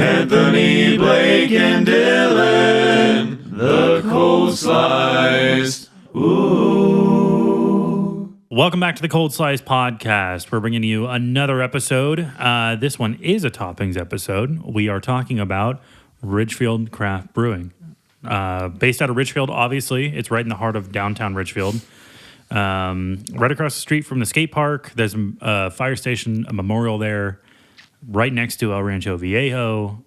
Anthony, Blake, and Dylan, the Cold Slice. Ooh. Welcome back to the Cold Slice Podcast. We're bringing you another episode. This one is a toppings episode. We are talking about Ridgefield Craft Brewing. Based out of Ridgefield, obviously. It's right in the heart of downtown Ridgefield. Right across the street from the skate park. There's a fire station, a memorial there, right next to El Rancho Viejo.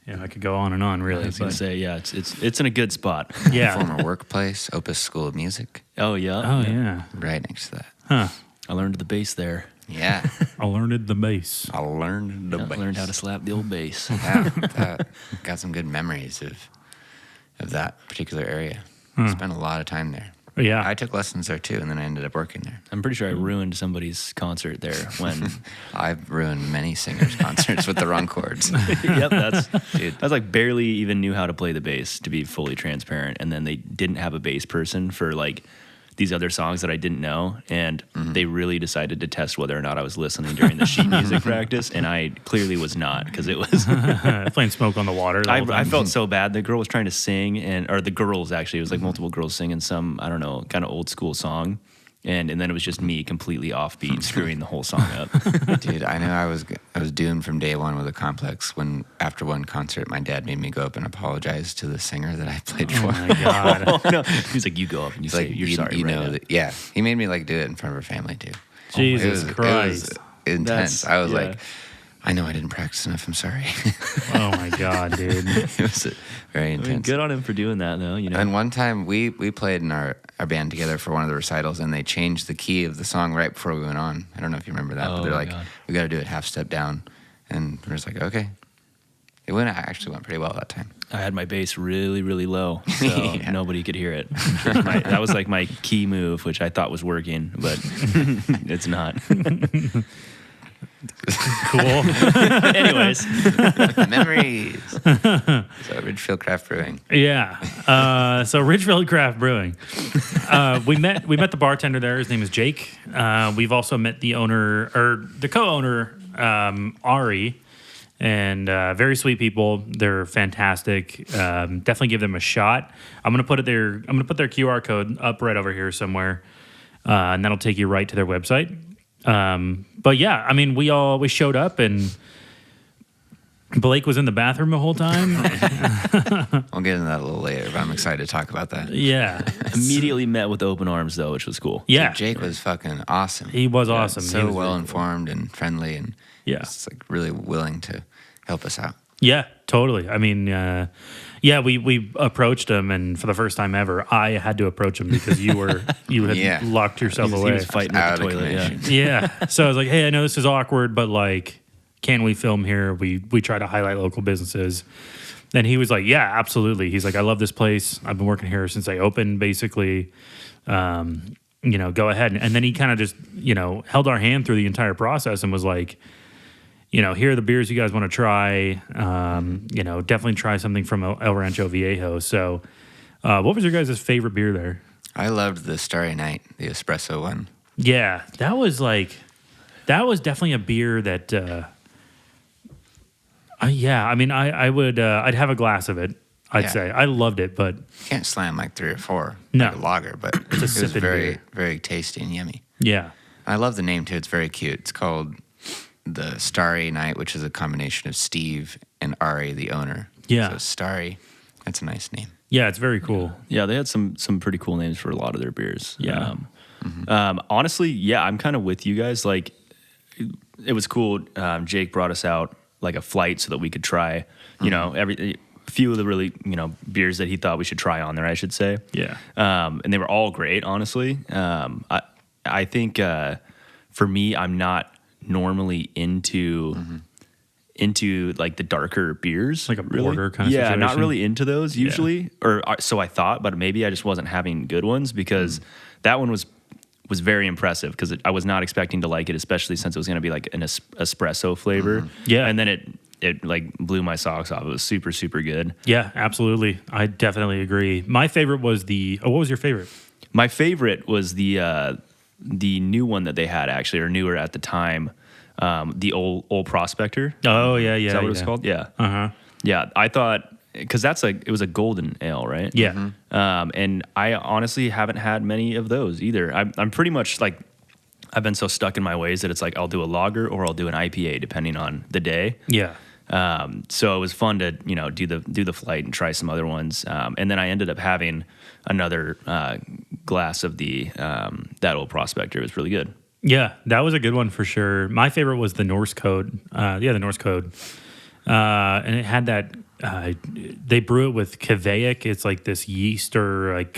Yeah, I could go on and on, really. I was going to say, yeah, it's in a good spot. Yeah. Former workplace, Opus School of Music. Oh, yeah. Oh, yeah. Right next to that. Huh. I learned the bass there. Yeah. I learned the bass. I learned the I bass. learned how to slap the old bass. Yeah, got some good memories of that particular area. Spent a lot of time there. Yeah. I took lessons there too, and then I ended up working there. I'm pretty sure I ruined somebody's concert there when... I've ruined many singers' concerts with the wrong chords. Yep, that's like barely even knew how to play the bass, to be fully transparent. And then they didn't have a bass person for like these other songs that I didn't know. And they really decided to test whether or not I was listening during the sheet music practice. And I clearly was not, because it was... Playing Smoke on the Water. I felt so bad. The girl was trying to sing, or the girls actually, it was like multiple girls singing some, I don't know, kind of old school song. And then it was just me completely offbeat, screwing the whole song up. Dude, I know I was doomed from day one with a complex when after one concert, my dad made me go up and apologize to the singer that I played for. Oh, my God. Oh, no. He's like, you go up and you say, you're sorry. You right know now. that, yeah. He made me like do it in front of her family too. Jesus Christ. It was intense. I was yeah. like, I know I didn't practice enough. I'm sorry. Oh, my God, dude. It was very I mean, intense. good on him for doing that, though. You know, And one time we played in our band together for one of the recitals, and they changed the key of the song right before we went on. I don't know if you remember that, but they're like, God. we got to do it half step down. And we're just like, okay. It actually went pretty well that time. I had my bass really, really low, so Yeah. nobody could hear it. That was like my key move, which I thought was working, but it's not. Cool. Anyways, Memories. So Ridgefield Craft Brewing. Yeah. So Ridgefield Craft Brewing. We met the bartender there. His name is Jake. We've also met the owner, or the co-owner, Ari, and very sweet people. They're fantastic. Definitely give them a shot. I'm gonna put their QR code up right over here somewhere, and that'll take you right to their website. But yeah, I mean, we showed up and Blake was in the bathroom the whole time. I'll get into that a little later, but I'm excited to talk about that. Yeah. immediately met with open arms, though, which was cool. Yeah. Dude, Jake was fucking awesome. He was awesome. So He was well really informed and friendly, and Yeah. just like really willing to help us out. Yeah, totally. I mean, we approached him, and for the first time ever, I had to approach him because you had Yeah. locked yourself He away. was fighting Out at the of toilet. Yeah. commission. Yeah. So I was like, hey, I know this is awkward, but like, can we film here? We try to highlight local businesses. And he was like, yeah, absolutely. He's like, I love this place. I've been working here since I opened, basically. Go ahead. And then he kind of just, held our hand through the entire process and was like, here are the beers you guys want to try. Definitely try something from El Rancho Viejo. So what was your guys' favorite beer there? I loved the Starry Night, the espresso one. Yeah, that was definitely a beer that, I'd have a glass of it. I'd Yeah. say I loved it, but Can't slam like 3 or 4 No. like a lager, but it was sipping very, beer. very tasty and yummy. yeah, I love the name too. It's very cute. It's called the Starry Night, which is a combination of Steve and Ari, the owner. Yeah. So Starry, that's a nice name. yeah, it's very cool. Yeah, they had some pretty cool names for a lot of their beers. Yeah. Honestly, yeah, I'm kind of with you guys. Like, it was cool. Jake brought us out like a flight so that we could try, a few of the really, beers that he thought we should try on there, I should say. Yeah, And they were all great, honestly. I think for me, I'm not normally into like the darker beers, Like a really. porter kind of Yeah, not situation? really into those usually, or so I thought. But maybe I just wasn't having good ones because that one was very impressive because I was not expecting to like it, especially since it was going to be like an espresso flavor. Yeah. And then it like blew my socks off. It was super, super good. yeah, absolutely. I definitely agree. My favorite was what was your favorite? My favorite was the new one that they had, actually, or newer at the time. the old Prospector. Oh yeah, yeah. Is that what it's called? Yeah. Yeah, I thought because it was a golden ale, right? Yeah. And I honestly haven't had many of those either. I'm pretty much like I've been so stuck in my ways that it's like I'll do a lager or I'll do an IPA depending on the day. Yeah. So it was fun to do the flight and try some other ones. And then I ended up having another glass of the that old Prospector. It was really good. Yeah, that was a good one for sure. My favorite was the Norse Code. The Norse Code. And it had that, they brew it with Kveik. It's like this yeast or like,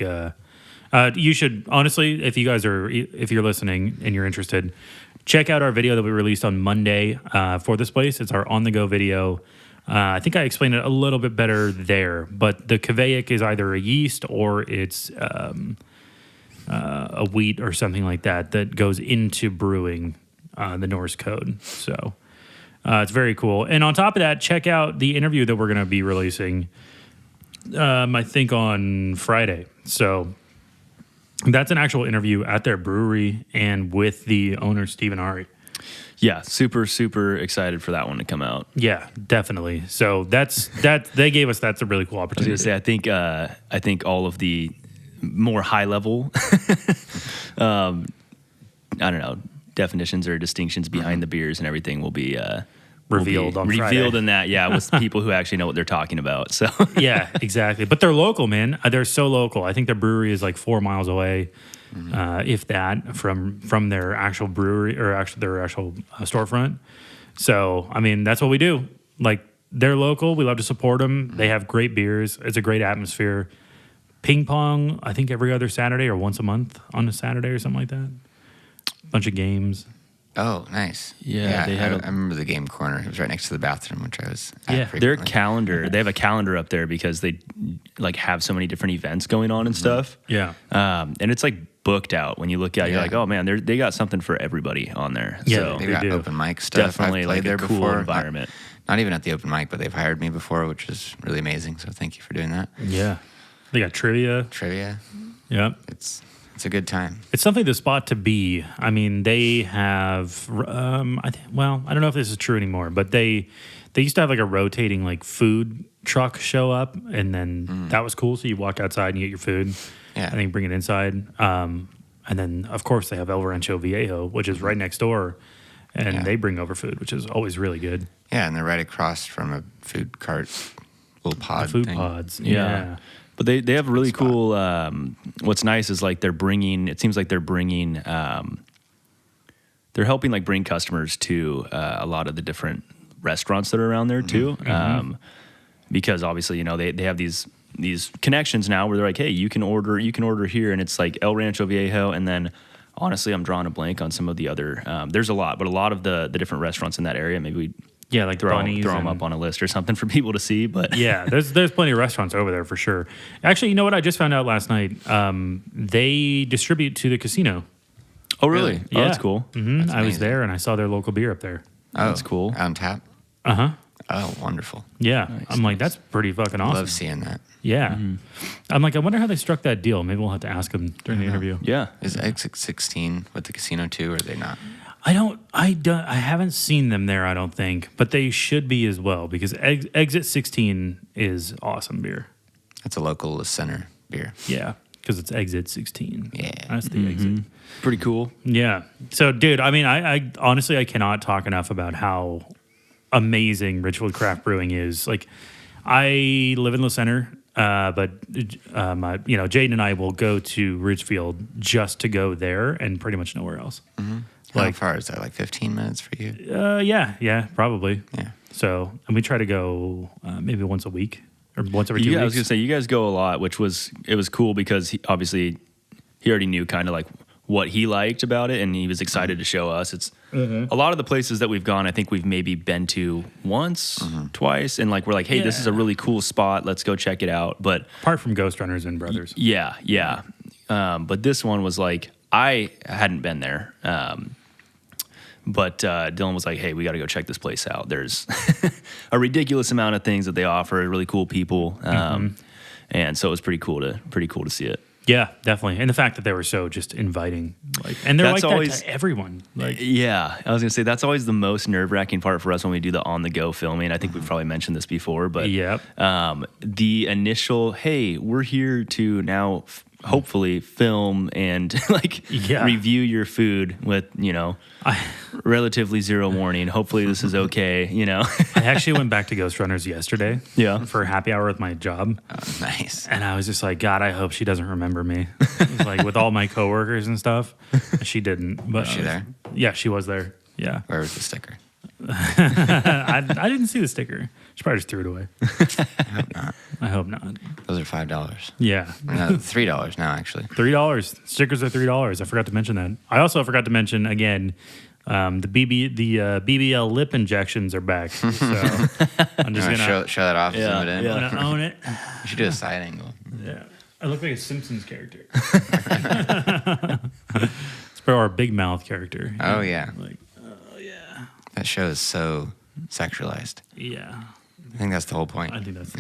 you should, honestly, if you're listening and you're interested, check out our video that we released on Monday for this place. It's our on-the-go video. I think I explained it a little bit better there, but the Kveik is either a yeast or it's a wheat or something like that goes into brewing the Norse Code. So it's very cool. And on top of that, check out the interview that we're going to be releasing, I think on Friday. So that's an actual interview at their brewery and with the owner, Stephen Ari. Yeah, super, super excited for that one to come out. Yeah, definitely. So that's a really cool I opportunity. was gonna say, I think all of the more high level, I don't know, definitions or distinctions behind the beers and everything will be Revealed on Friday. revealed in that, yeah, with people who actually know what they're talking about. So Yeah, exactly. But they're local, man. They're so local. I think their brewery is like 4 miles away, if that, from their actual brewery or their actual storefront. So, I mean, that's what we do. Like, they're local. We love to support them. They have great beers. It's a great atmosphere. Ping pong, I think every other Saturday or once a month on a Saturday or something like that. Bunch of games. Oh, nice. Yeah, they had I remember the game corner. It was right next to the bathroom, which I was at Yeah, their frequently. calendar, they have a calendar up there because they like have so many different events going on and stuff. Yeah. And it's like booked out when you look at it. You're Yeah. like, oh man, they got something for everybody on there. Yeah, So They've They got do. open mic stuff. definitely I've like played there a cool before. environment. Not even at the open mic, but they've hired me before, which is really amazing. So thank you for doing that. Yeah. They got trivia. Trivia, Yeah. it's a good time. It's something the spot to be. I mean, they have. I don't know if this is true anymore, but they used to have like a rotating like food truck show up, and then that was cool. So you walk outside and you get your food, Yeah. and then you bring it inside. And then of course they have El Rancho Viejo, which is right next door, and Yeah. they bring over food, which is always really good. Yeah, and they're right across from a food cart, little pod Food thing. pods, Yeah. yeah. But they have really spot. cool. What's nice is like it seems like they're bringing, they're helping like bring customers to a lot of the different restaurants that are around there too. Because obviously, they have these connections now where they're like, hey, you can order here, and it's like El Rancho Viejo, and then honestly, I'm drawing a blank on some of the other. There's a lot, but a lot of the different restaurants in that area, maybe we Yeah, like throw Bunnies them and- up on a list or something for people to see. But Yeah, there's plenty of restaurants over there for sure. Actually, you know what? I just found out last night. They distribute to the casino. oh really? Really? Oh, that's cool. Mm-hmm. I was amazing. there and I saw their local beer up there. Oh, That's cool. On tap. Uh huh. Oh, wonderful. Yeah, I'm like, that's pretty fucking awesome. Love seeing that. Yeah, I'm like, I wonder how they struck that deal. Maybe we'll have to ask them during the interview. Yeah. Is Exit 16 with the casino too, or are they not? I haven't seen them there. I don't think, but they should be as well because Exit 16 is awesome beer. That's a local center beer. Yeah, because it's Exit 16. Yeah. That's the exit. Pretty cool. Yeah. So, dude, I mean, I honestly, I cannot talk enough about how amazing Ridgefield Craft Brewing is. Like, I live in the center, but Jaden and I will go to Ridgefield just to go there and pretty much nowhere else. How far is that? Like 15 minutes for you? Yeah, probably. Yeah. So, and we try to go maybe once a week or once every 2 weeks. I was gonna say you guys go a lot, which was cool because he already knew kind of like what he liked about it, and he was excited to show us. It's a lot of the places that we've gone. I think we've maybe been to once, twice, and like we're like, hey, this is a really cool spot. Let's go check it out. But Apart from Ghost Runners and Brothers. yeah. But this one was like I hadn't been there. But Dylan was like, hey, we got to go check this place out. There's a ridiculous amount of things that they offer, really cool people. And so it was pretty cool to see it. Yeah, definitely. And the fact that they were so just inviting, and they're That's like always- that to everyone. Yeah, I was gonna say that's always the most nerve-wracking part for us when we do the on-the-go filming. I think we've probably mentioned this before, but Yep. The initial, hey, we're here to now hopefully film and review your food with relatively zero warning. Hopefully this is okay. I actually went back to Ghost Runners yesterday. Yeah. For a happy hour with my job. Oh, nice. And I was just like, God, I hope she doesn't remember me. It was like with all my coworkers and stuff. She didn't. But Was she there? Yeah, she was there. Yeah. Where was the sticker? I didn't see the sticker. She probably just threw it away. I hope not. I hope not. Those are $5. Yeah. No, $3 now, actually. $3. Stickers are $3. I forgot to mention that. I also forgot to mention again, the BBL lip injections are back. So I'm just gonna show that off. Yeah, Zoom it in. yeah. I'm gonna own it. You should do a side angle. Yeah. I look like a Simpsons character. It's for our big mouth character. Oh, yeah. Like, oh yeah. That show is so sexualized. Yeah. I think that's the whole point. I think that's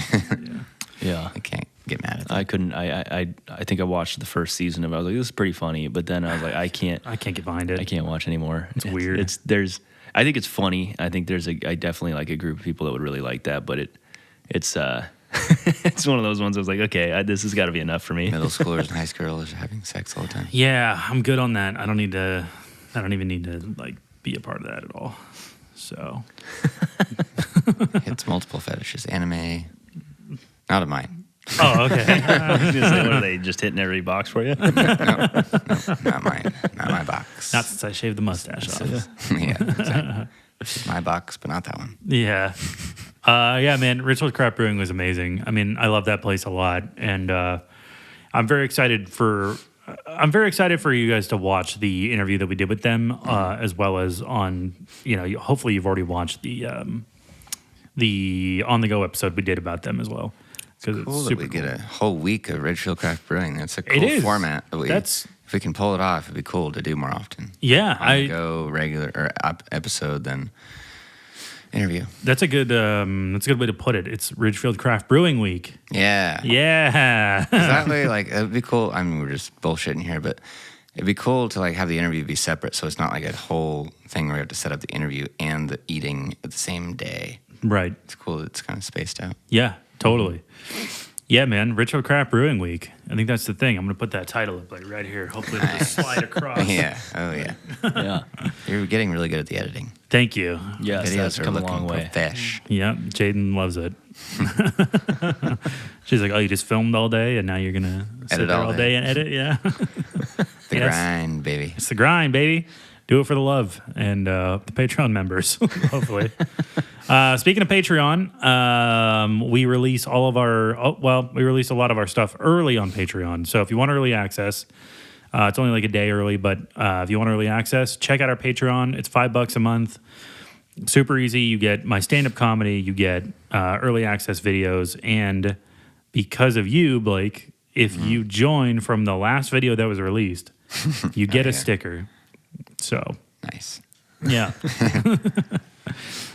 Yeah. I can't get mad at that. I couldn't. I think I watched the first season of it. I was like, this is pretty funny, but then I was like, I can't get behind it. I can't watch anymore. It's weird. I think it's funny. I think I definitely like a group of people that would really like that, but it's it's one of those ones I was like, okay, this has got to be enough for me. Middle schoolers and high schoolers are having sex all the time. Yeah, I'm good on that. I don't even need to be a part of that at all. So Hits multiple fetishes. Anime. Not of mine. Oh, okay. I was gonna say, what are they just hitting every box for you? No, not mine. Not my box. Not since I shaved the mustache off. Yeah, exactly. It's my box, but not that one. Yeah. Yeah, man. Ridgefield Craft Brewing was amazing. I mean, I love that place a lot, and I'm very excited for you guys to watch the interview that we did with them, as well as on. Hopefully, you've already watched the on the go episode we did about them as well. Because Cool it's that super we cool. get a whole week of Ridgefield Craft Brewing. That's a cool is. format. That's- if we can pull it off, it'd be cool to do more often. Yeah, Go regular or episode, then interview. that's a good way to put it. It's Ridgefield Craft Brewing Week. Yeah. Yeah. Exactly. It'd be cool. I mean, we're just bullshitting here, but it'd be cool to have the interview be separate, so it's not like a whole thing where we have to set up the interview and the eating at the same day. Right. It's cool. It's kind of spaced out. Yeah, totally. Yeah, man. Ridgefield Craft Brewing Week. I think that's the thing. I'm going to put that title up right here. Hopefully it'll just slide across. Yeah. Oh, yeah. Yeah. You're getting really good at the editing. Thank you. Yes, that's Videos are come a looking long way. profesh. Yeah, Jaden loves it. She's like, oh, you just filmed all day and now you're going to sit Edit there all all day. day and edit? Yeah. The Yes. grind, baby. It's the grind, baby. Do it for the love and the Patreon members, hopefully. Speaking of Patreon, we release a lot of our stuff early on Patreon. So if you want early access, it's only like a day early, but if you want early access, check out our Patreon. It's $5 a month. Super easy. You get my stand-up comedy. You get early access videos. And because of you, Blake, if you join from the last video that was released, you get a sticker. So Nice. yeah.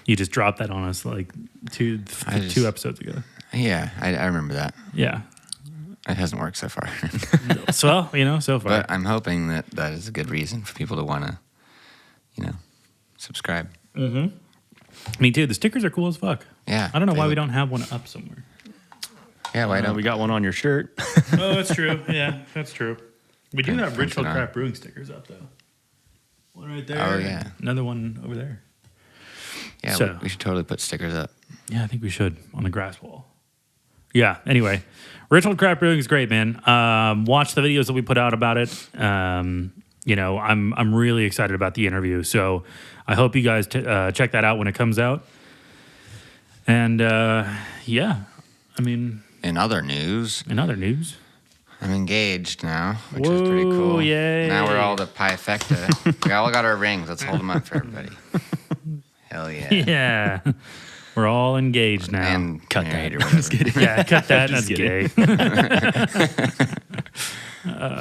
You just dropped that on us like two episodes ago. Yeah, I remember that. Yeah. It hasn't worked so far. So, so far. But I'm hoping that is a good reason for people to want to, subscribe. Me too. The stickers are cool as fuck. Yeah. I don't know they why we look- don't have one up somewhere. Yeah, why don't We got one on your shirt. Oh, that's true. Yeah, that's true. We do Print- have print Ridgefield it on. Craft Brewing stickers up though. One right there. Oh, yeah. Another one over there. Yeah, So- we should totally put stickers up. Yeah, I think we should on the grass wall. Yeah. Anyway, Ridgefield Craft Brewing is great, man. Watch the videos that we put out about it. I'm really excited about the interview, so I hope you guys check that out when it comes out. And yeah, I mean, In other news, in other news, I'm engaged now, which is pretty Whoa, cool. yay. Now we're all the pie-fecta. We all got our rings. Let's hold them up for everybody. Hell yeah. yeah, we're all engaged now. And Cut married that. or whatever. Just kidding. Yeah, cut that. That's Just gay.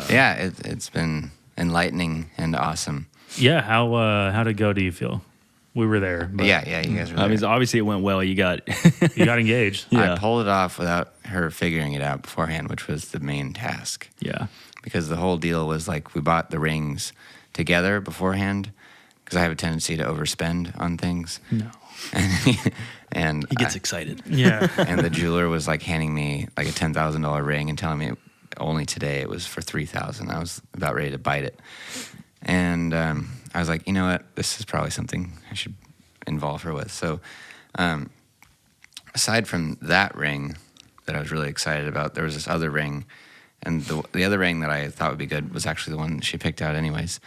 Yeah, it's been enlightening and awesome. Yeah, how to go? Do you feel? We were there. But Yeah, you guys were I there. mean, obviously it went well. You got you got engaged. Yeah. I pulled it off without her figuring it out beforehand, which was the main task. yeah. Because the whole deal was like we bought the rings together beforehand because I have a tendency to overspend on things. No. And He gets excited. Yeah. and the jeweler was like handing me like a $10,000 ring and telling me only today it was for $3,000. I was about ready to bite it. And I was like, you know what? This is probably something I should involve her with. So aside from that ring that I was really excited about, there was this other ring. And the other ring that I thought would be good was actually the one that she picked out anyways.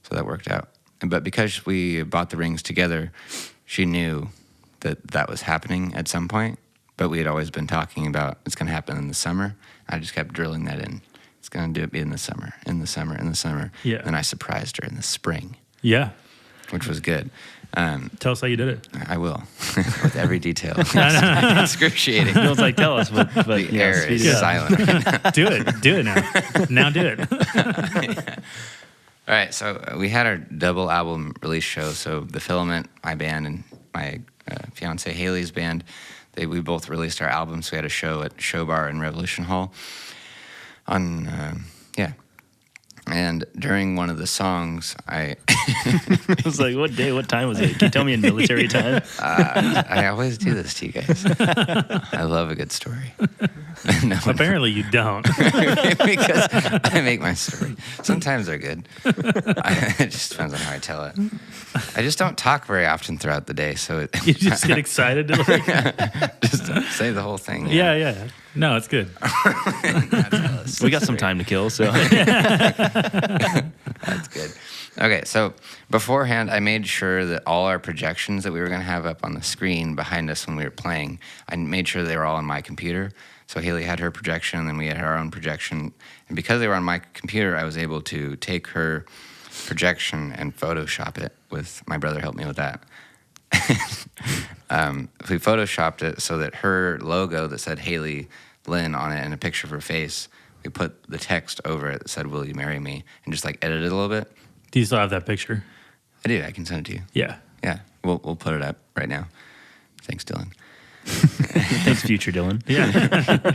So that worked out. But because we bought the rings together, she knew that that was happening at some point. But we had always been talking about it's going to happen in the summer. I just kept drilling that in. It's going to be in the summer, in the summer, in the summer. Yeah. Then I surprised her in the spring, Yeah. which was good. Tell us how you did it. I will, with every detail. It's excruciating. No one's like, tell us, but The yeah, air speed is it up. silent. Do it. Do it now. Now do it. All right, so we had our double album release show. So the Filament, my band, and my fiance Haley's band, we both released our albums. We had a show at Show Bar in Revolution Hall. And during one of the songs, I I was like, what day, what time was it? Can you tell me in military time? I always do this to you guys. I love a good story. No, Apparently you don't. because I make my story. Sometimes they're good. It just depends on how I tell it. I just don't talk very often throughout the day, so You just get excited to like. just say the whole thing. Yeah. No, it's good. We got some time to kill, so That's good. Okay, so beforehand, I made sure that all our projections that we were going to have up on the screen behind us when we were playing, I made sure they were all on my computer. So Haley had her projection, and then we had our own projection. And because they were on my computer, I was able to take her projection and Photoshop it. My brother helped me with that. We Photoshopped it so that her logo that said Haley Lynn on it and a picture of her face, we put the text over it that said, "Will you marry me?" and just like edited it a little bit. Do you still have that picture? I do. I can send it to you. Yeah. Yeah, we'll put it up right now. Thanks, Dylan. thanks, future Dylan. Yeah.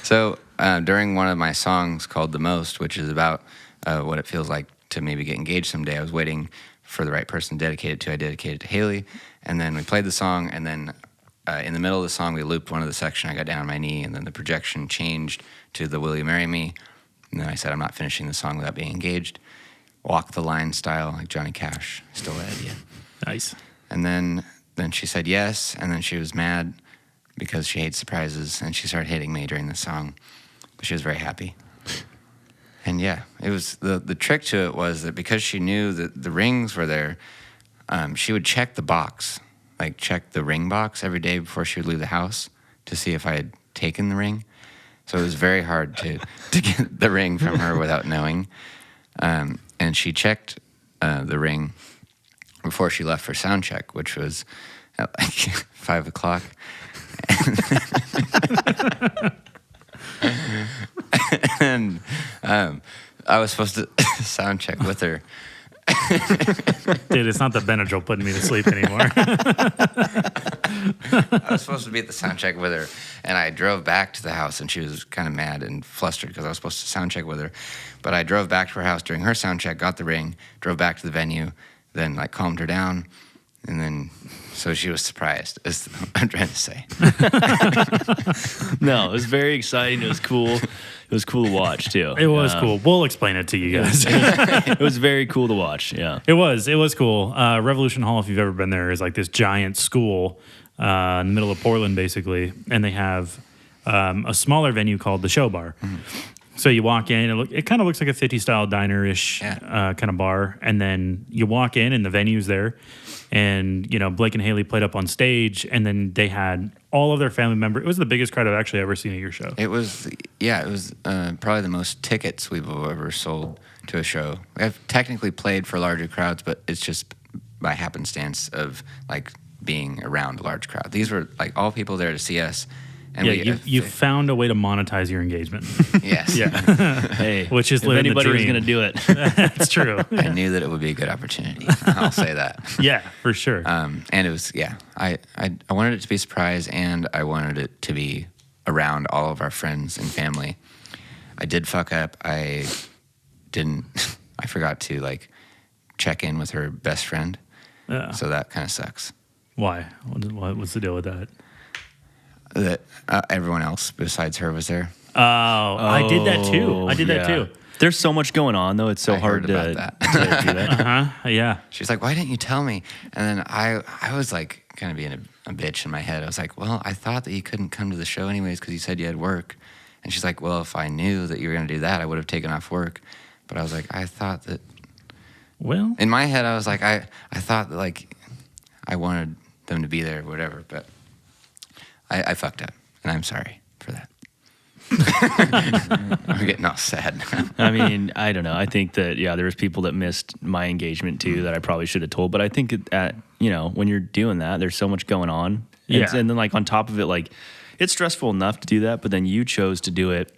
So during one of my songs called "The Most," which is about what it feels like to maybe get engaged someday, I was waiting for the right person to dedicate it to. I dedicated it to Haley, and then we played the song, and then in the middle of the song, we looped one of the section. I got down on my knee, and then the projection changed to the "Will you marry me?" And then I said, "I'm not finishing the song without being engaged." Walk the line style, like Johnny Cash, still ahead you. Nice. And then she said yes, and then she was mad because she hates surprises, and she started hitting me during the song. But she was very happy. And yeah, it was the trick to it was that because she knew that the rings were there, she would check the box, like check the ring box every day before she would leave the house to see if I had taken the ring. So it was very hard to get the ring from her without knowing. And she checked the ring before she left for sound check, which was at like 5 o'clock. And I was supposed to sound check with her. Dude, it's not the Benadryl putting me to sleep anymore. I was supposed to be at the sound check with her, and I drove back to the house, and she was kind of mad and flustered because I was supposed to sound check with her. But I drove back to her house during her sound check, got the ring, drove back to the venue, then like calmed her down, and then so she was surprised, is what I'm trying to say. No, it was very exciting. It was cool. It was cool to watch too. It was cool. We'll explain it to you guys. It was very cool to watch. Yeah. It was cool. Revolution Hall, if you've ever been there, is like this giant school in the middle of Portland, basically, and they have a smaller venue called the Show Bar. Mm-hmm. So you walk in, it kind of looks like a 50s style diner-ish kind of bar, and then you walk in, and the venue's there, and Blake and Haley played up on stage, and then they had all of their family members. It was the biggest crowd I've actually ever seen at your show. It was probably the most tickets we've ever sold to a show. I've technically played for larger crowds, but it's just by happenstance of like being around a large crowd. These were like all people there to see us, And you found a way to monetize your engagement. Yes. Yeah. Hey, Which is if living the anybody was dream. going to do it. That's true. I knew that it would be a good opportunity. I'll say that. Yeah, for sure. And it was, I wanted it to be a surprise, and I wanted it to be around all of our friends and family. I did fuck up. I forgot to like check in with her best friend. Yeah. So that kind of sucks. Why? What's the deal with that? That everyone else besides her was there. Oh, I did that too. I did that too. There's so much going on, though. It's so I hard heard to about to do that. Yeah. She's like, why didn't you tell me? And then I was like kind of being a bitch in my head. I was like, well, I thought that you couldn't come to the show anyways because you said you had work. And she's like, well, if I knew that you were going to do that, I would have taken off work. But I was like, I thought that. Well, In my head, I was like, I thought that like I wanted them to be there or whatever. But I fucked up, and I'm sorry for that. I'm getting all sad now. I mean, I don't know. I think that, there was people that missed my engagement too that I probably should have told. But I think when you're doing that, there's so much going on. Yeah. And then like on top of it, like it's stressful enough to do that, but then you chose to do it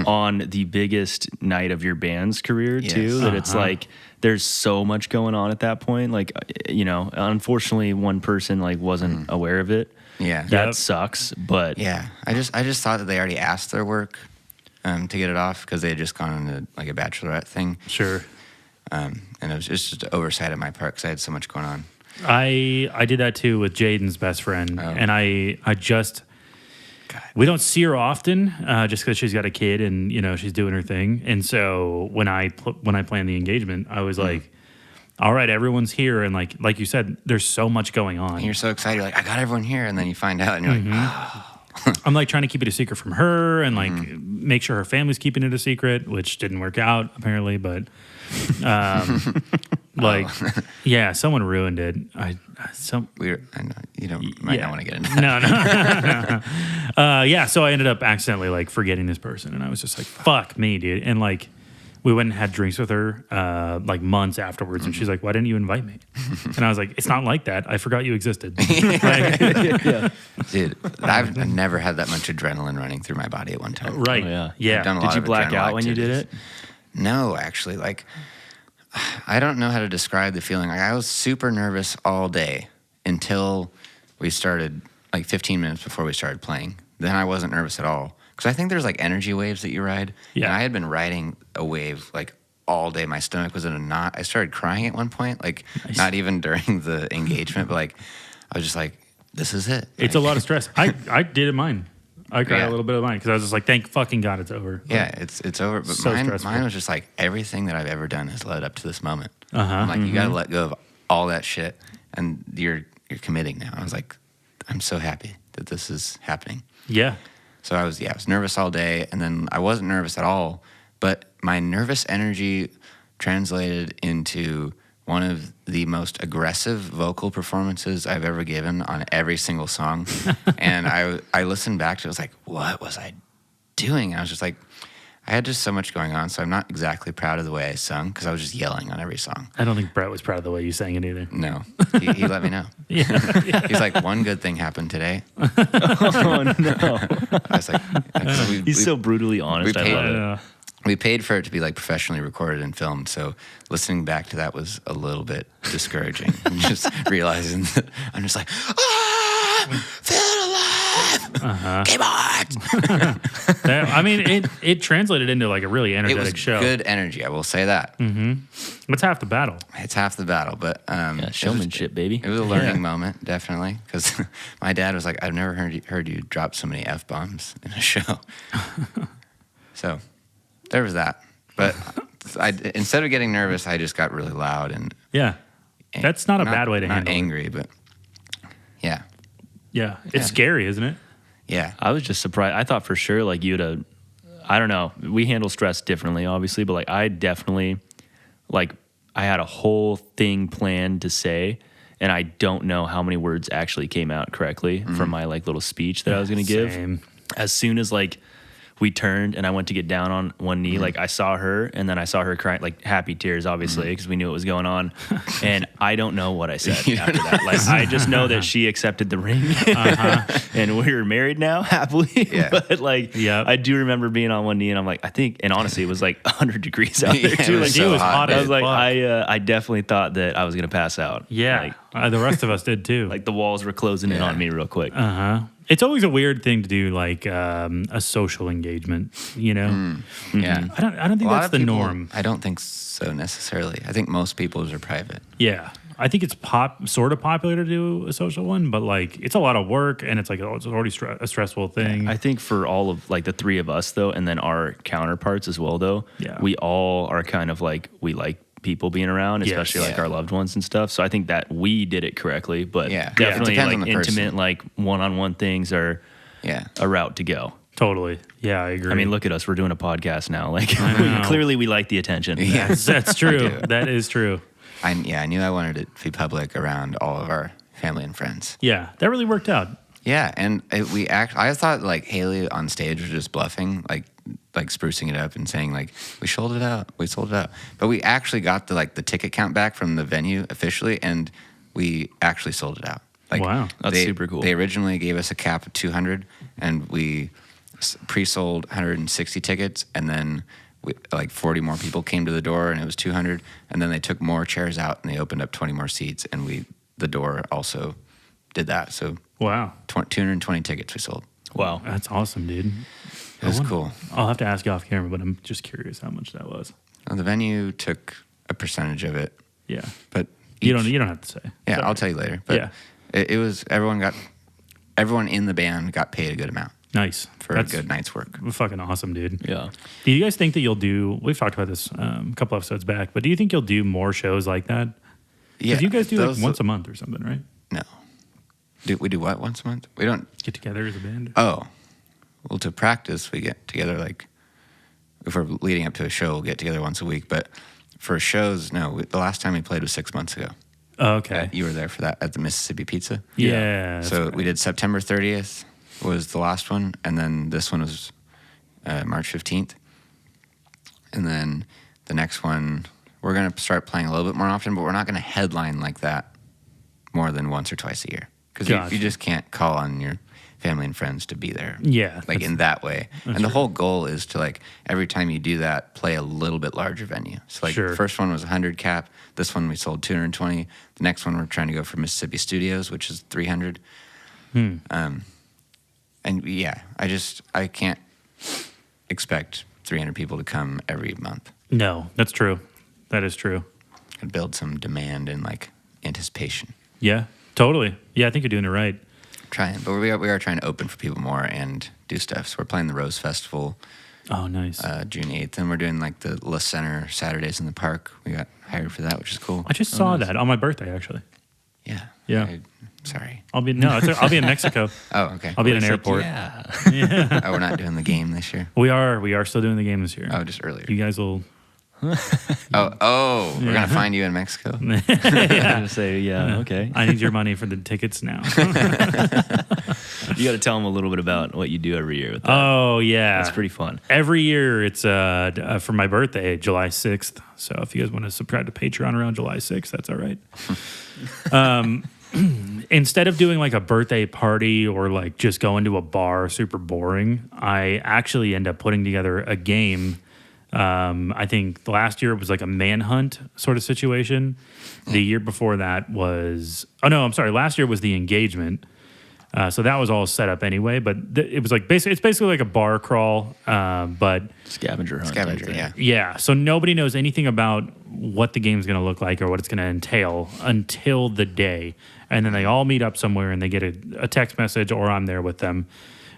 on the biggest night of your band's career too, that it's like there's so much going on at that point. Like, unfortunately one person like wasn't aware of it. Yeah. That sucks, but Yeah, I just thought that they already asked their work to get it off because they had just gone into like a bachelorette thing, sure. and it was just an oversight on my part because I had so much going on. I did that too with Jaden's best friend, and I just we don't see her often just because she's got a kid and she's doing her thing. And so when I planned the engagement, I was like, all right, everyone's here, and like you said, there's so much going on. And you're so excited, you're like, I got everyone here, and then you find out, and you're like, oh. I'm like trying to keep it a secret from her, and like make sure her family's keeping it a secret, which didn't work out apparently. But someone ruined it. I know you might not want to get into that. No. So I ended up accidentally like forgetting this person, and I was just like, "Fuck me, dude!" And like, we went and had drinks with her like months afterwards, and she's like, "Why didn't you invite me?" And I was like, "It's not like that. I forgot you existed." Dude, I've never had that much adrenaline running through my body at one time. Right? Oh, I've done a lot Did you of black adrenal out when you did activities. it? No, actually, like I don't know how to describe the feeling. Like I was super nervous all day until we started, like 15 minutes before we started playing. Then I wasn't nervous at all because I think there's like energy waves that you ride. Yeah. And I had been riding a wave like all day. My stomach was in a knot. I started crying at one point, like not even during the engagement, but like I was just like, this is it. It's a lot of stress. I did it mine. I cried Yeah. a little bit of mine because I was just like, thank fucking God it's over. Yeah, it's over. But So mine stressful. was just like everything that I've ever done has led up to this moment. Uh-huh. I'm like, you got to let go of all that shit, and you're committing now. I was like, I'm so happy that this is happening. Yeah. So I was nervous all day, and then I wasn't nervous at all, but my nervous energy translated into one of the most aggressive vocal performances I've ever given on every single song. And I listened back to it, I was like, what was I doing? And I was just like, I had just so much going on, so I'm not exactly proud of the way I sung because I was just yelling on every song. I don't think Brett was proud of the way you sang it either. No, he let me know. He's like, one good thing happened today. Oh, no. I was like, He's so brutally honest. I paid- love it. Yeah. we paid for it to be like professionally recorded and filmed, so listening back to that was a little bit discouraging. Just realizing that I'm just like, feel alive, keep on. I mean, it translated into like a really It energetic was show. good energy, I will say that. It's half the battle. It's half the battle, but Showmanship, baby. It was a learning moment, definitely, because my dad was like, I've never heard you drop so many F-bombs in a show. So there was that. But instead of getting nervous, I just got really loud and Yeah. That's not a bad way to not handle it. angry, but yeah. Yeah. It's Yeah. scary, isn't it? Yeah. I was just surprised. I thought for sure like you'd have, I don't know. We handle stress differently, obviously, but like I definitely, like I had a whole thing planned to say, and I don't know how many words actually came out correctly from my like little speech that I was going to give. Same. As soon as like we turned and I went to get down on one knee. Like I saw her and then I saw her crying, like happy tears, obviously, because we knew what was going on. And I don't know what I said after that. Like I just know that she accepted the ring and we were married now happily. Yeah. But like, I do remember being on one knee and I'm like, I think, and honestly, it was like 100 degrees out there Yeah, too. it was Like so it was hot. hot I as was like, fuck. I definitely thought that I was going to pass out. Yeah. Like, The rest of us did too. like the walls were closing in on me real quick. It's always a weird thing to do, like a social engagement, you know? Yeah. I don't think A lot that's of the people- norm. I don't think so necessarily. I think most people's are private. Yeah. I think it's sort of popular to do a social one, but like it's a lot of work and it's like it's already a stressful thing. I think for all of like the three of us though, and then our counterparts as well though, we all are kind of like, we like people being around, especially like our loved ones and stuff. So I think that we did it correctly, but definitely Depends like on the intimate, person. like one-on-one things are a route to go. Totally. Yeah, I agree. I mean, look at us. We're doing a podcast now. Like know. clearly we like the attention. Yeah. that's true. That is true. I knew I wanted it to be public around all of our family and friends. Yeah, that really worked out. Yeah, and I thought like Haley on stage was just bluffing, like sprucing it up and saying like we sold it out, but we actually got the ticket count back from the venue officially, and we actually sold it out. Like, wow, that's super cool. They originally gave us a cap of 200, and we pre-sold 160 tickets, and then 40 more people came to the door, and it was 200, and then they took more chairs out and they opened up 20 more seats, and the door also did that. So wow, 220 tickets we sold. Wow, that's awesome, dude. It was cool. I'll have to ask you off camera, but I'm just curious how much that was. Well, the venue took a percentage of it. Yeah, but you don't have to say. Yeah, Sorry. I'll tell you later. But it was everyone in the band got paid a good amount. Nice for a good night's work. Fucking awesome, dude. Yeah. Do you guys think that you'll do? We've talked about this a couple episodes back, but do you think you'll do more shows like that? Yeah, you guys do like once a month or something, right? No. We do what once a month? We don't get together as a band. Oh, well, to practice we get together like if we're leading up to a show, we'll get together once a week. But for shows, no. The last time we played was 6 months ago. Oh, okay. You were there for that at the Mississippi Pizza. Yeah. So we did September 30th was the last one, and then this one was March 15th, and then the next one we're gonna start playing a little bit more often, but we're not gonna headline like that more than once or twice a year because you just can't call on your family and friends to be there. Yeah, like in that way. And the whole goal is to like every time you do that, play a little bit larger venue. So like the first one was 100 cap. This one we sold 220. The next one we're trying to go for Mississippi Studios, which is 300. And yeah, I can't expect 300 people to come every month. No, that's true. That is true. And build some demand and like anticipation. Yeah, totally. Yeah, I think you're doing it right. Trying, but we are trying to open for people more and do stuff. So we're playing the Rose Festival. Oh, nice. June 8th, and we're doing like the La Center Saturdays in the Park. We got hired for that, which is cool. I just saw that on my birthday, actually. Yeah. Yeah. Sorry. I'll be in Mexico. Oh, okay. I'll be in an airport. Yeah. Oh, we're not doing the game this year. We are still doing the game this year. Oh, just earlier. You guys will. We're gonna find you in Mexico. Yeah. Say okay. I need your money for the tickets now. You got to tell them a little bit about what you do every year with that. Oh yeah, it's pretty fun. Every year it's for my birthday, July 6th. So if you guys want to subscribe to Patreon around July 6th, that's all right. Instead of doing like a birthday party or like just going to a bar, super boring, I actually end up putting together a game. I think the last year it was like a manhunt sort of situation. The year before that was, last year was the engagement. So that was all set up anyway, but it was like it's basically like a bar crawl, but scavenger hunt. Yeah. Yeah. So nobody knows anything about what the game's going to look like or what it's going to entail until the day. And then they all meet up somewhere and they get a text message or I'm there with them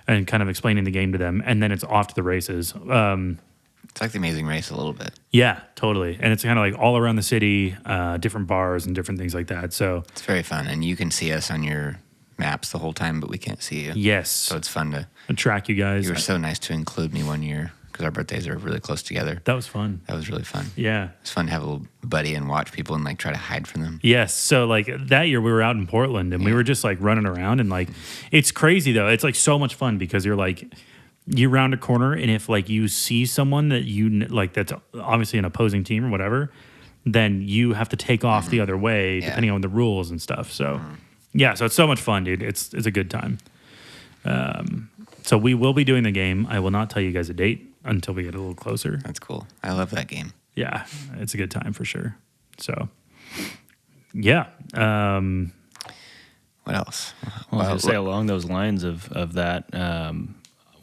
and kind of explaining the game to them. And then it's off to the races. It's like the Amazing Race a little bit. Yeah, totally. And it's kind of like all around the city, different bars and different things like that. So it's very fun. And you can see us on your maps the whole time, but we can't see you. Yes. So it's fun to track you guys. You were so nice to include me one year because our birthdays are really close together. That was fun. That was really fun. Yeah. It's fun to have a little buddy and watch people and like try to hide from them. Yes. So like that year we were out in Portland and we were just like running around and like it's crazy though. It's like so much fun because you're like you round a corner, and if like you see someone that like that's obviously an opposing team or whatever, then you have to take off the other way depending on the rules and stuff. So yeah, so it's so much fun, dude. It's a good time. So we will be doing the game. I will not tell you guys a date until we get a little closer. That's cool. I love that game. Yeah, it's a good time for sure. So yeah. What else? Well, I was gonna say along those lines of that,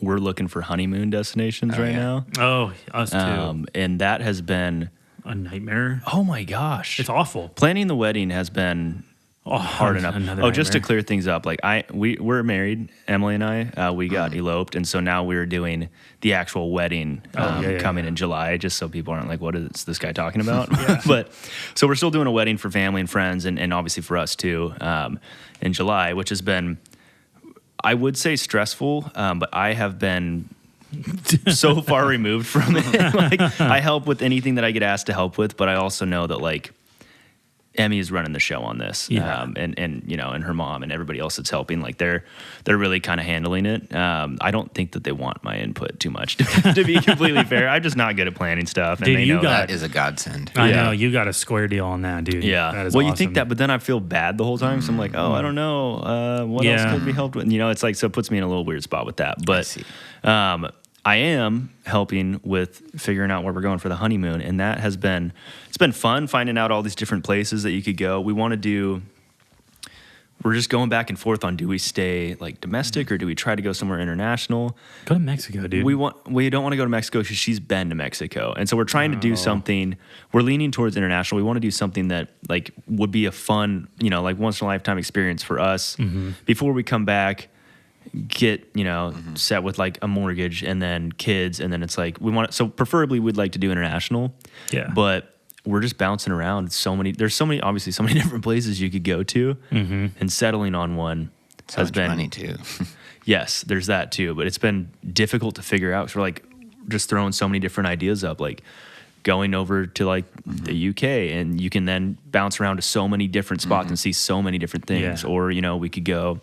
we're looking for honeymoon destinations right now. Oh, us too. And that has been A nightmare. oh my gosh. It's awful. Planning the wedding has been hard enough. Just to nightmare. clear things up, like we're married, Emily and I. We got eloped, and so now we're doing the actual wedding coming in July, just so people aren't like, "What is this guy talking about?" But so we're still doing a wedding for family and friends, and obviously for us too, in July, which has been, I would say, stressful, but I have been so far removed from it. Like, I help with anything that I get asked to help with, but I also know that like Emmy is running the show on this, and you know, and her mom and everybody else that's helping, like they're really kind of handling it. I don't think that they want my input too much, to be completely fair. I'm just not good at planning stuff, and Dude, they you know got- that. That is a godsend. I know you got a square deal on that, dude. Yeah. That is Well, you awesome. think that, but then I feel bad the whole time. So I'm like, oh, I don't know. What else could be helped with? You know, it's like, so it puts me in a little weird spot with that. But see. I am helping with figuring out where we're going for the honeymoon. And that has been, it's been fun finding out all these different places that you could go. We're just going back and forth on, do we stay like domestic or do we try to go somewhere international? Go to Mexico, dude. We don't want to go to Mexico because she's been to Mexico, and so we're trying to do something. We're leaning towards international. We want to do something that like would be a fun, you know, like once in a lifetime experience for us before we come back. Get, you know, set with like a mortgage and then kids, and then it's like so preferably we'd like to do international. Yeah. But we're just bouncing around. There's so many different places you could go to, and settling on one So has much been money too. Yes, there's that too, but it's been difficult to figure out. 'Cause we're like just throwing so many different ideas up, like going over to like the UK, and you can then bounce around to so many different spots and see so many different things. Yeah. Or, you know, we could go,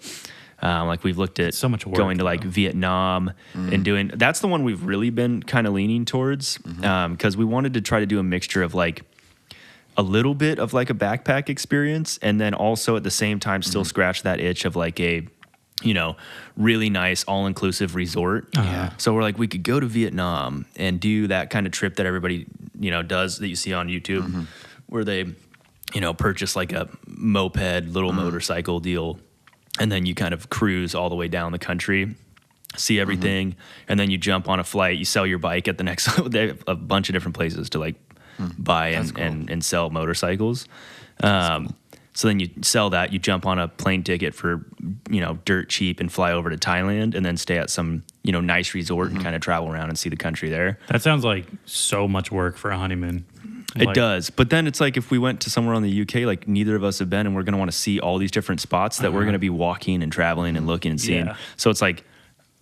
like we've looked at so much work, going to like Vietnam and doing, that's the one we've really been kind of leaning towards, because we wanted to try to do a mixture of like a little bit of like a backpack experience, and then also at the same time still scratch that itch of like a, you know, really nice all-inclusive resort. Yeah. So we're like, we could go to Vietnam and do that kind of trip that everybody, you know, does, that you see on YouTube, where they, you know, purchase like a moped, little motorcycle deal, and then you kind of cruise all the way down the country, see everything, and then you jump on a flight, you sell your bike at the next, they have a bunch of different places to like buy and sell motorcycles. So then you sell that, you jump on a plane ticket for, you know, dirt cheap and fly over to Thailand, and then stay at some, you know, nice resort and kind of travel around and see the country there. That sounds like so much work for a honeymoon. It does. But then it's like, if we went to somewhere on the UK, like neither of us have been, and we're going to want to see all these different spots that we're going to be walking and traveling and looking and seeing. Yeah. So it's like,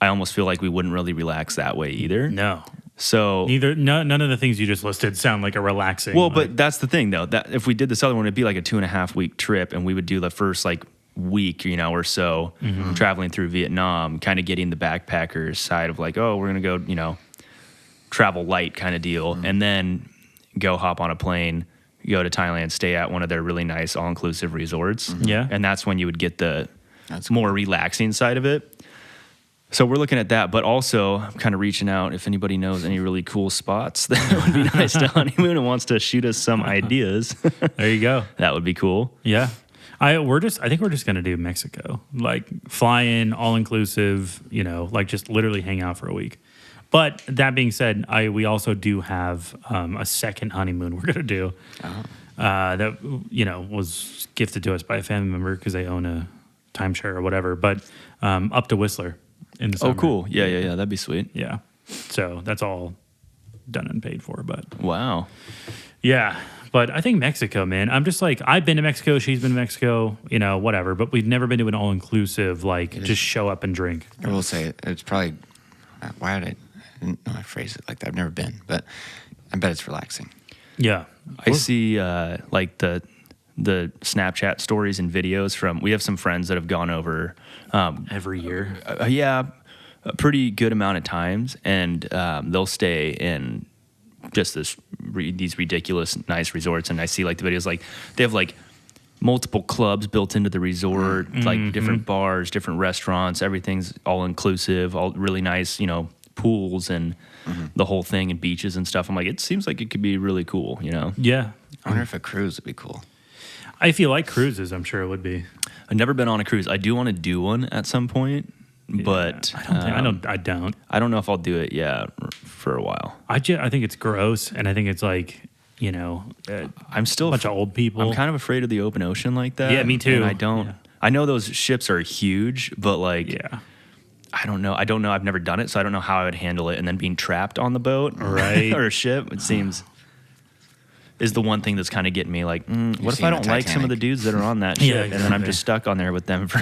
I almost feel like we wouldn't really relax that way either. No. So None of the things you just listed sound like a relaxing. well, like, but that's the thing though, that if we did this other one, it'd be like a 2.5 week trip, and we would do the first like week, you know, or so traveling through Vietnam, kind of getting the backpackers side of like, oh, we're going to go, you know, travel light kind of deal, and then go hop on a plane, go to Thailand, stay at one of their really nice all-inclusive resorts. Yeah. And that's when you would get the That's more relaxing side of it. So we're looking at that, but also I'm kind of reaching out if anybody knows any really cool spots that would be nice to honeymoon and wants to shoot us some ideas. there you go. That would be cool. Yeah. I think we're just gonna do Mexico. Like fly in, all inclusive, you know, like just literally hang out for a week. But that being said, we also do have a second honeymoon we're gonna do. That, you know, was gifted to us by a family member because they own a timeshare or whatever. But up to Whistler in the summer. Oh, cool. Yeah. That'd be sweet. Yeah. So that's all done and paid for. But Wow. yeah. But I think Mexico, man. I'm just like, I've been to Mexico. She's been to Mexico. You know, whatever. But we've never been to an all inclusive like just show up and drink. I will say it's probably why did I didn't know I phrase it like that. I've never been, but I bet it's relaxing. Yeah. I see like the Snapchat stories and videos from, we have some friends that have gone over Every year. yeah, a pretty good amount of times, and they'll stay in just these ridiculous nice resorts. And I see like the videos, like they have like multiple clubs built into the resort, like different bars, different restaurants. Everything's all inclusive, all really nice, you know, pools and the whole thing, and beaches and stuff. I'm like, it seems like it could be really cool, you know? Yeah. I wonder if a cruise would be cool. If you like cruises, I'm sure it would be. I've never been on a cruise. I do want to do one at some point, but I don't. I don't know if I'll do it. For a while. I think it's gross, and I think it's like, you know, I'm still a bunch of old people. I'm kind of afraid of the open ocean like that. Yeah, me too. And I don't. Yeah. I know those ships are huge, but like, yeah. I don't know. I've never done it, so I don't know how I would handle it. And then being trapped on the boat, right, or a ship, it seems is the one thing that's kind of getting me. Like, what if I don't like some of the dudes that are on that ship, exactly. and then I'm just stuck on there with them for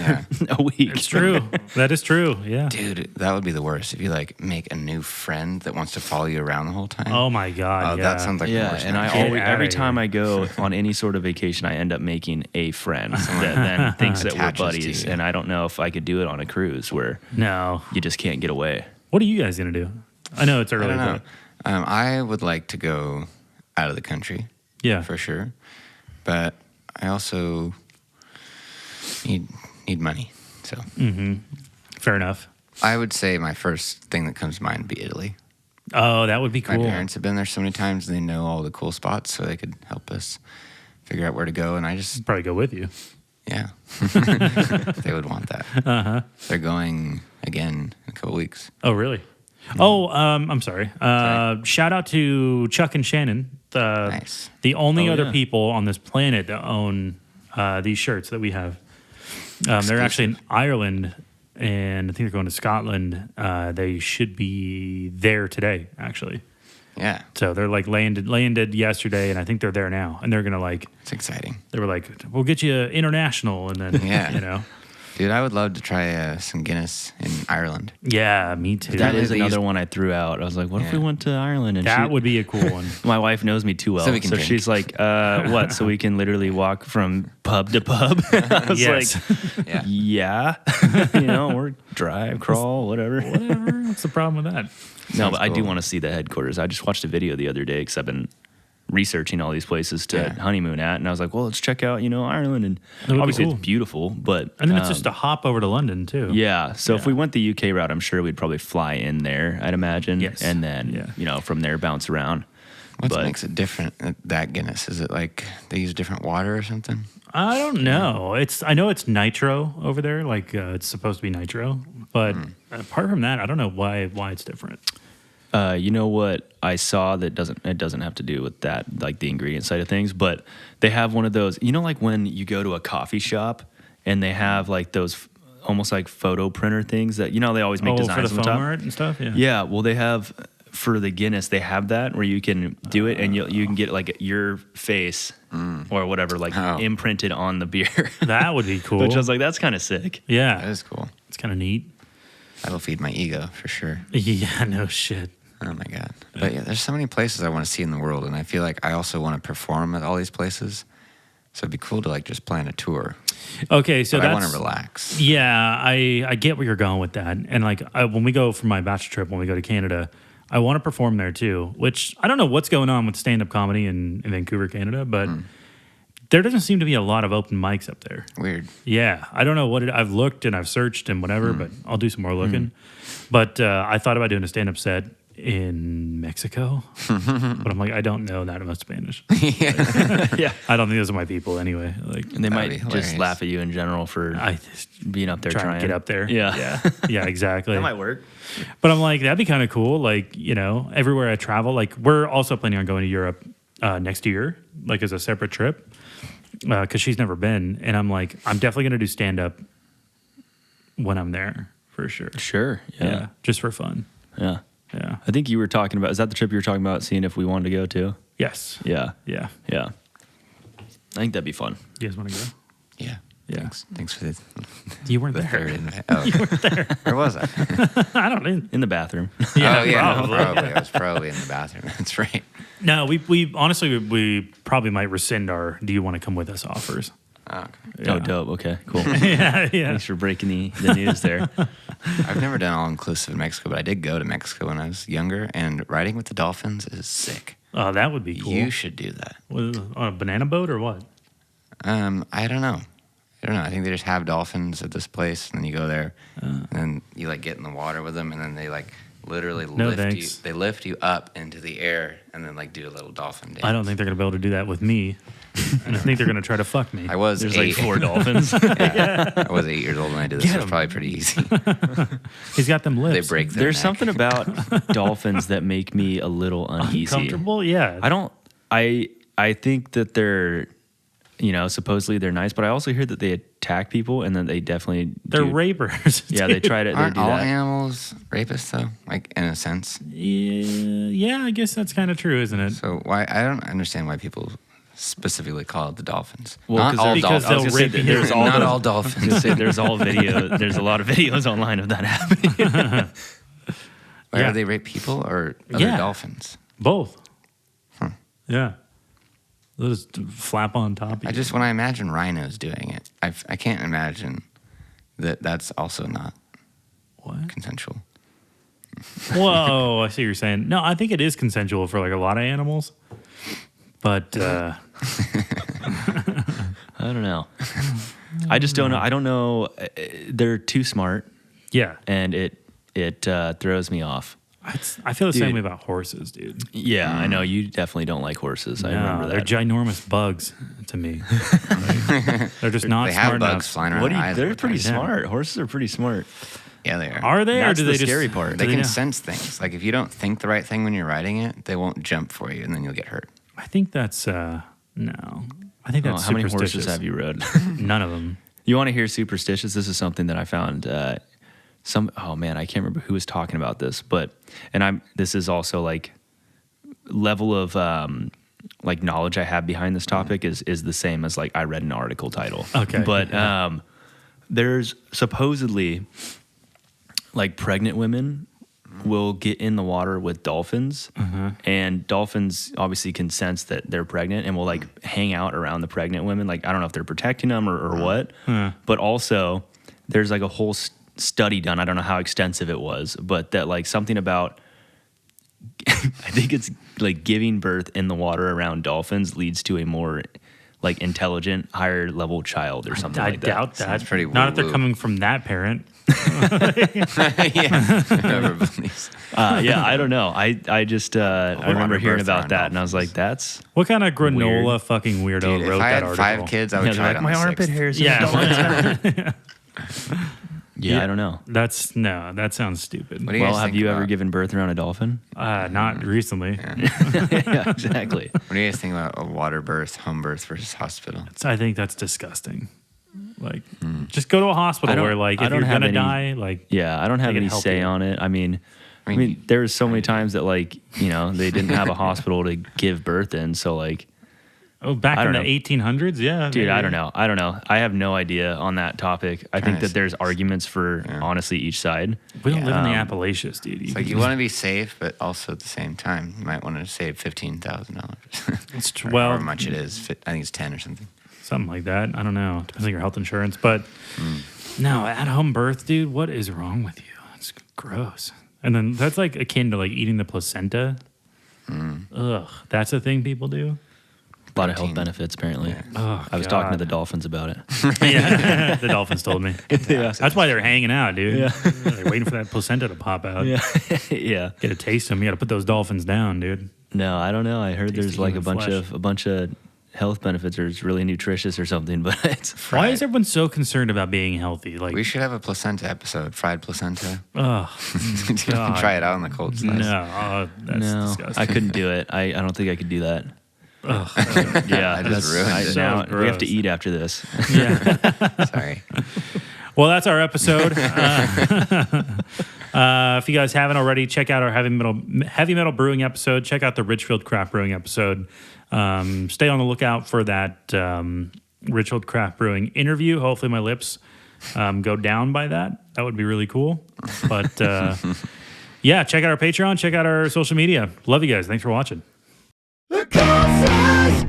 a week? It's true. That is true. Yeah, dude, that would be the worst if you like make a new friend that wants to follow you around the whole time. Oh my god. That sounds like the worst. And every time I go on any sort of vacation, I end up making a friend that then thinks that we're Attaches to buddies. you. And I don't know if I could do it on a cruise where no, you just can't get away. What are you guys gonna do? I know it's early. I don't know. But I would like to go out of the country. yeah, For sure. But I also need money. So fair enough. I would say my first thing that comes to mind would be Italy. Oh, that would be My cool. parents have been there so many times and they know all the cool spots, so they could help us figure out where to go. And I just, Probably go with you. yeah, they would want that. They're going again in a couple weeks. Oh, really? Oh, I'm sorry. Shout out to Chuck and Shannon, Nice. the only Oh, other yeah. people on this planet that own these shirts that we have. They're actually in Ireland, and I think they're going to Scotland. They should be there today, actually. Yeah, So they're like landed yesterday, and I think they're there now. And they're gonna like, it's exciting. they were like, we'll get you international, and then Yeah. you know, Dude, I would love to try some Guinness in Ireland. yeah, me too. That They is another use- one I threw out. I was like, what if we Yeah. went to Ireland? And That would be a cool one. my wife knows me too well. So we can So drink. she's like, what? So we can literally walk from pub to pub? I was Yes. like, Yeah. yeah. You know, or drive, crawl, whatever. Whatever. What's the problem with that? No, but I do cool. want to see the headquarters. I just watched a video the other day because I've been researching all these places to Yeah. honeymoon at, and I was like, well, let's check out, Ireland, and would be obviously cool. it's beautiful, but And then it's just a hop over to London too. yeah. So if Yeah. we went the UK route, I'm sure we'd probably fly in there, I'd imagine, Yes. and then Yeah. from there bounce around. What But- makes it different, that Guinness? Is it like they use different water or something? I don't know. I know it's nitro over there. Like it's supposed to be nitro, but apart from that, I don't know why it's different. You know what I saw that doesn't have to do with that, like the ingredient side of things, but they have one of those, like when you go to a coffee shop and they have like those almost like photo printer things that, they always make For designs the on the foam top. art and stuff. Yeah. Yeah, well, they have for the Guinness, they have that where you can do it and you can get like your face or whatever like Oh. imprinted on the beer. That would be cool. Which I was like, that's kind of sick. That Yeah, is cool. it's kind of neat. That'll feed my ego for sure. Yeah. No shit. Oh my god! But yeah, there's so many places I want to see in the world, and I feel like I also want to perform at all these places. So it'd be cool to like just plan a tour. Okay, so But I that's want to relax. Yeah, I get where you're going with that. And like when we go for my bachelor trip, when we go to Canada, I want to perform there too. Which I don't know what's going on with stand-up comedy in Vancouver, Canada, but there doesn't seem to be a lot of open mics up there. Weird. Yeah, I don't know what I've looked and I've searched and whatever, but I'll do some more looking. But I thought about doing a stand-up set in Mexico, but I'm like, I don't know that much Spanish. Yeah. I don't think those are my people anyway. Like, And they That'd might be just hilarious. laugh at you in general for I just being up there trying to get up there. Yeah. yeah, exactly. That might work. But I'm like, that'd be kind of cool. Like, everywhere I travel, like we're also planning on going to Europe next year, like as a separate trip, because she's never been. And I'm like, I'm definitely gonna do stand up when I'm there for sure. Sure. Yeah. just for fun. Yeah. Yeah. I think you were talking about, is that the trip you were talking about, seeing if we wanted to go to? Yes. Yeah. Yeah. Yeah. I think that'd be fun. You guys want to go? Yeah. Yeah. Thanks for the You weren't there. third invite. Oh, you weren't there. Where was I? I don't know. In the bathroom. Yeah, oh yeah, probably. probably. I was probably in the bathroom. That's right. No, we honestly we probably might rescind our "Do you want to come with us?" offers. Oh, okay. Oh, dope. Okay, cool. yeah. Thanks for breaking the news there. I've never done all-inclusive in Mexico, but I did go to Mexico when I was younger, and riding with the dolphins is sick. Oh, that would be cool. You should do that. On a banana boat or what? I don't know. I think they just have dolphins at this place, and then you go there, and then you like get in the water with them, and then they like literally lift thanks. you. They lift you up into the air, and then like do a little dolphin dance. I don't think they're gonna be able to do that with me, and I think they're gonna try to fuck me. I was There's 8. like 4 dolphins. I was 8 years old when I did this. Get So it's 'em. probably pretty easy. He's got them They lips. break their There's neck. something about dolphins that make me a little uneasy. Uncomfortable. Yeah. I think that they're, supposedly they're nice, but I also hear that they attack people and then they definitely They're do. rapers. Yeah, they try to they Aren't do all that. animals rapists though? Like in a sense. Yeah, I guess that's kind of true, isn't it? So why I don't understand why people specifically call it the dolphins. Well, Not all because dolphins. they'll rape you. There's all Not those- all I was dolphins. gonna say, there's a lot of videos online of that happening. Why Yeah. do they rape people or other Yeah. dolphins? Both. Yeah. They'll just flap on top of you. When I imagine rhinos doing it, I can't imagine that that's also not What? consensual. Whoa, I see what you're saying. No, I think it is consensual for like a lot of animals. But I don't know. I just don't know. I don't know. They're too smart, yeah, and it throws me off. I feel the Dude. same way about horses, dude. Yeah, I know you definitely don't like horses. I remember They're that. ginormous bugs to me. Like, they're just not They smart have bugs enough. flying around. What do their you? eyes They're all the pretty time. smart. Horses are pretty smart. Yeah, they are. Are they, That's or do the they just scary part. They do can know? sense things. Like if you don't think the right thing when you're riding it, they won't jump for you, and then you'll get hurt. I think that's no. I think that's How many horses superstitious. have you rode? None of them. You want to hear superstitious? This is something that I found. Oh man, I can't remember who was talking about this, this is also like level of like knowledge I have behind this topic is the same as like I read an article title. Okay. But there's supposedly like pregnant women will get in the water with dolphins, and dolphins obviously can sense that they're pregnant and will like hang out around the pregnant women. Like I don't know if they're protecting them or what, but also there's like a whole study done. I don't know how extensive it was, but that like something about I think it's like giving birth in the water around dolphins leads to a more like intelligent, higher level child or something I like that. doubt that. Sounds pretty Not if they're woo-woo. coming from that parent. Yeah. Whoever believes. Yeah, I don't know. I just I remember hearing birth about around that, and I was like, dolphins. "That's What kind of granola Weird. fucking weirdo Dude, if wrote I that had article? 5 kids, I would yeah, try they're it like on my the armpit 6th. hairs." Yeah, Yeah, I don't know. that sounds stupid. What do you Well, guys have think you ever about- given birth around a dolphin? Not recently. Yeah, exactly. What do you guys think about a water birth, home birth versus hospital? I think that's disgusting. Like, just go to a hospital I don't- where, like, I if don't you're have gonna any- die, like, Yeah, I don't have They can any help say you. on it. I mean, there was so many times that like they didn't have a hospital to give birth in, so like. back I in don't the know. 1800s, yeah, Dude, maybe. I don't know. I have no idea on that topic. I think Kinda that there's arguments for honestly each side. We don't live in the Um, Appalachians, dude. It's like you want to be safe, but also at the same time, you might want to save $15,000. It's tr- Or well, however much it is. I think it's 10 or something. something like that. I don't know. Depends on your health insurance, but no, at home birth, dude. What is wrong with you? It's gross. And then that's like akin to like eating the placenta. Ugh, that's a thing people do. A lot of health Protein. benefits, apparently. Oh, I was talking to the dolphins about it. yeah, the dolphins told me. Yeah. That's why they're hanging out, dude. Yeah. They're waiting for that placenta to pop out. Yeah. Yeah. Get a taste of them. You got to put those dolphins down, dude. No, I don't know. I heard Taste there's of like human flesh. a bunch of health benefits, or it's really nutritious or something, but it's Why is everyone so concerned about being healthy? Like, We should have a placenta episode, fried placenta. ugh, God. Try it out on the cold slice. no, that's no, disgusting. I couldn't do it. I don't think I could do that. Ugh. Yeah, I just ruined it. So Now we have to gross. eat after this. Yeah. Sorry. Well, that's our episode. If you guys haven't already, check out our heavy metal brewing episode. Check out the Ridgefield Craft Brewing episode. Stay on the lookout for that Ridgefield Craft Brewing interview. Hopefully, my lips go down by that. That would be really cool. But yeah, check out our Patreon. Check out our social media. Love you guys. Thanks for watching. The cold slice.